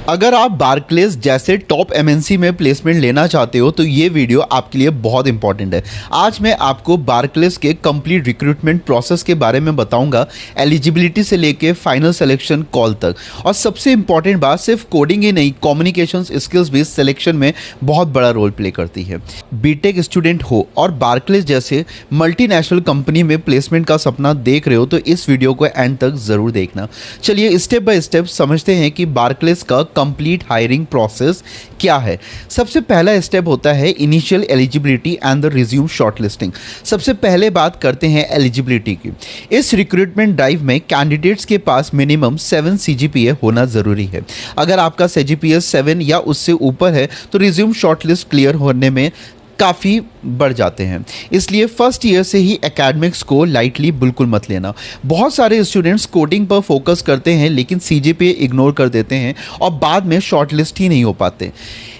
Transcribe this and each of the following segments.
अगर आप बार्कलेज जैसे टॉप एमएनसी में प्लेसमेंट लेना चाहते हो तो ये वीडियो आपके लिए बहुत इंपॉर्टेंट है। आज मैं आपको बार्कलेज के कंप्लीट रिक्रूटमेंट प्रोसेस के बारे में बताऊंगा, एलिजिबिलिटी से लेके फाइनल सिलेक्शन कॉल तक। और सबसे इंपॉर्टेंट बात, सिर्फ कोडिंग ही नहीं, कम्युनिकेशन स्किल्स भी सिलेक्शन में बहुत बड़ा रोल प्ले करती है। बीटेक स्टूडेंट हो और बार्कलेज जैसे मल्टीनेशनल कंपनी में प्लेसमेंट का सपना देख रहे हो तो इस वीडियो को एंड तक ज़रूर देखना। चलिए स्टेप बाय स्टेप समझते हैं कि बार्कलेज का कंप्लीट हायरिंग प्रोसेस क्या है। सबसे पहला स्टेप होता है initial eligibility and the resume shortlisting. सबसे पहले बात करते हैं एलिजिबिलिटी की। इस रिक्रूटमेंट ड्राइव में कैंडिडेट्स के पास मिनिमम 7 CGPA होना ज़रूरी है। अगर आपका CGPA 7 या उससे ऊपर है तो रिज्यूम शॉर्टलिस्ट क्लियर होने में काफ़ी बढ़ जाते हैं। इसलिए फर्स्ट ईयर से ही एकेडमिक्स को लाइटली बिल्कुल मत लेना। बहुत सारे स्टूडेंट्स कोडिंग पर फोकस करते हैं लेकिन CGPA इग्नोर कर देते हैं और बाद में शॉर्टलिस्ट ही नहीं हो पाते।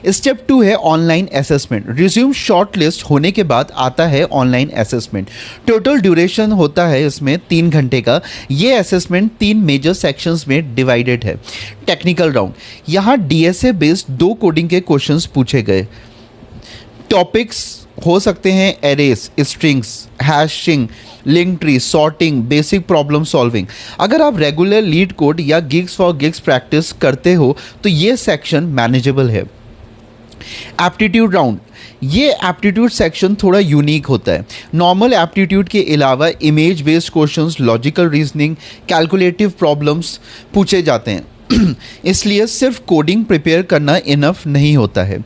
स्टेप 2 है ऑनलाइन असेसमेंट। रिज्यूम शॉर्टलिस्ट होने के बाद आता है ऑनलाइन असेसमेंट। टोटल ड्यूरेशन होता है इसमें 3 घंटे का। ये असेसमेंट 3 मेजर सेक्शंस में डिवाइडेड है। टेक्निकल राउंड, यहाँ DSA बेस्ड 2 कोडिंग के क्वेश्चंस पूछे गए। टॉपिक्स हो सकते हैं arrays, strings, hashing, link tree, sorting, basic problem solving. अगर आप रेगुलर लीड कोड या गिग्स फॉर गिग्स प्रैक्टिस करते हो तो ये सेक्शन मैनेजेबल है। एप्टीट्यूड राउंड, ये एप्टीट्यूड सेक्शन थोड़ा यूनिक होता है। नॉर्मल एप्टीट्यूड के अलावा image based questions, logical reasoning, calculative problems पूछे जाते हैं। इसलिए सिर्फ कोडिंग प्रिपेयर करना इनफ नहीं होता है।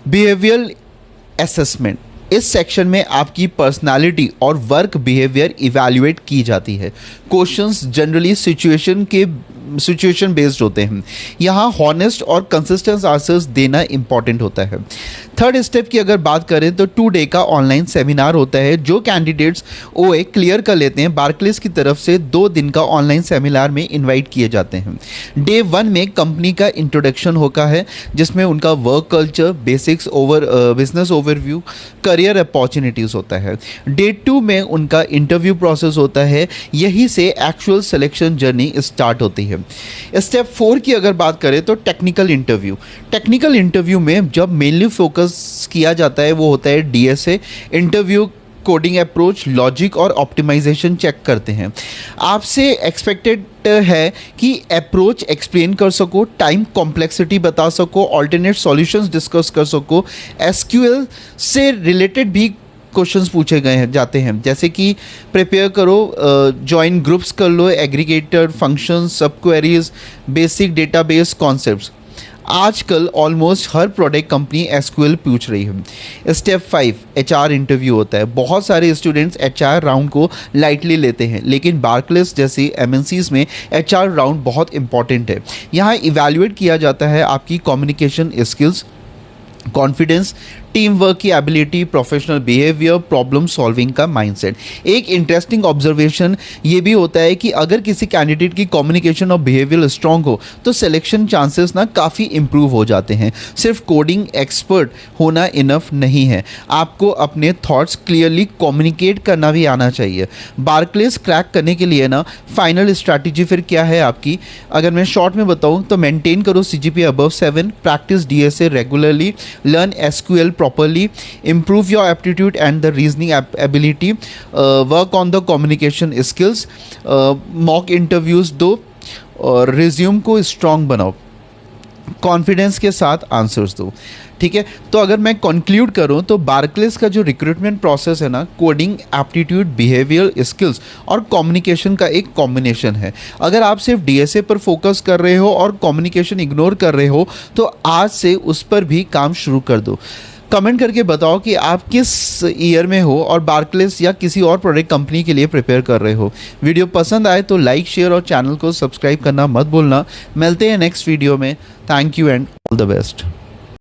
बिहेवियर असेसमेंट, इस सेक्शन में आपकी पर्सनालिटी और वर्क बिहेवियर इवैल्यूएट की जाती है। क्वेश्चंस जनरली सिचुएशन बेस्ड होते हैं। यहाँ हॉनेस्ट और कंसिस्टेंट आंसर्स देना इंपॉर्टेंट होता है। थर्ड स्टेप की अगर बात करें तो 2 डे का ऑनलाइन सेमिनार होता है। जो कैंडिडेट्स OA क्लियर कर लेते हैं, बार्कलेज की तरफ से 2 दिन का ऑनलाइन सेमिनार में इनवाइट किए जाते हैं। डे 1 में कंपनी का इंट्रोडक्शन होता है जिसमें उनका work culture, basics business overview, career opportunities होता है। डे 2 में उनका इंटरव्यू प्रोसेस होता है। यही से एक्चुअल सिलेक्शन जर्नी स्टार्ट होती है। स्टेप 4 की अगर बात करें तो टेक्निकल इंटरव्यू। टेक्निकल इंटरव्यू में जब मेनली फोकस किया जाता है वो होता है DSA। Interview coding approach, logic और ऑप्टिमाइजेशन चेक करते हैं। आपसे एक्सपेक्टेड है कि अप्रोच एक्सप्लेन कर सको, टाइम कॉम्प्लेक्सिटी बता सको, ऑल्टरनेट सॉल्यूशंस डिस्कस कर सको। SQL से रिलेटेड भी क्वेश्चंस पूछे गए हैं जाते हैं, जैसे कि प्रिपेयर करो, जॉइन ग्रुप्स कर लो, एग्रीगेटर फंक्शंस, सब क्वेरीज, बेसिक डेटाबेस कॉन्सेप्ट्स। आजकल ऑलमोस्ट हर प्रोडक्ट कंपनी SQL पूछ रही है। स्टेप 5 HR इंटरव्यू होता है। बहुत सारे स्टूडेंट्स HR राउंड को लाइटली लेते हैं लेकिन बार्कलेज जैसी MNCs में HR राउंड बहुत इंपॉर्टेंट है। यहाँ इवैल्यूएट किया जाता है आपकी communication skills, confidence, team work की ability, professional behaviour, problem solving का माइंडसेट। एक इंटरेस्टिंग ऑब्जर्वेशन ये भी होता है कि अगर किसी कैंडिडेट की कम्युनिकेशन और बिहेवियर स्ट्रांग हो तो सिलेक्शन चांसेस ना काफ़ी इंप्रूव हो जाते हैं। सिर्फ कोडिंग एक्सपर्ट होना इनफ नहीं है, आपको अपने थॉट्स क्लियरली कम्युनिकेट करना भी आना चाहिए। बार्कलेज क्रैक करने के लिए ना फाइनल स्ट्रैटेजी फिर क्या है आपकी, अगर मैं शॉर्ट में बताऊँ तो मेंटेन करो CGPA above 7, practice DSA regularly, learn SQL properly, improve your aptitude and the reasoning ability, work on the communication skills, mock interviews दो और रिज्यूम को स्ट्रॉन्ग बनाओ, कॉन्फिडेंस के साथ आंसर्स दो। ठीक है, तो अगर मैं कंक्लूड करूं तो बार्कलेज का जो रिक्रूटमेंट प्रोसेस है ना, कोडिंग, एप्टीट्यूड, बिहेवियर स्किल्स और कम्युनिकेशन का एक कॉम्बिनेशन है। अगर आप सिर्फ DSA पर फोकस कर रहे हो और कम्युनिकेशन इग्नोर कर रहे हो तो आज से उस पर भी काम शुरू कर दो। कमेंट करके बताओ कि आप किस ईयर में हो और बार्कलेज या किसी और प्रोडक्ट कंपनी के लिए प्रिपेयर कर रहे हो। वीडियो पसंद आए तो लाइक, शेयर और चैनल को सब्सक्राइब करना मत भूलना। मिलते हैं नेक्स्ट वीडियो में। Thank you and all the best.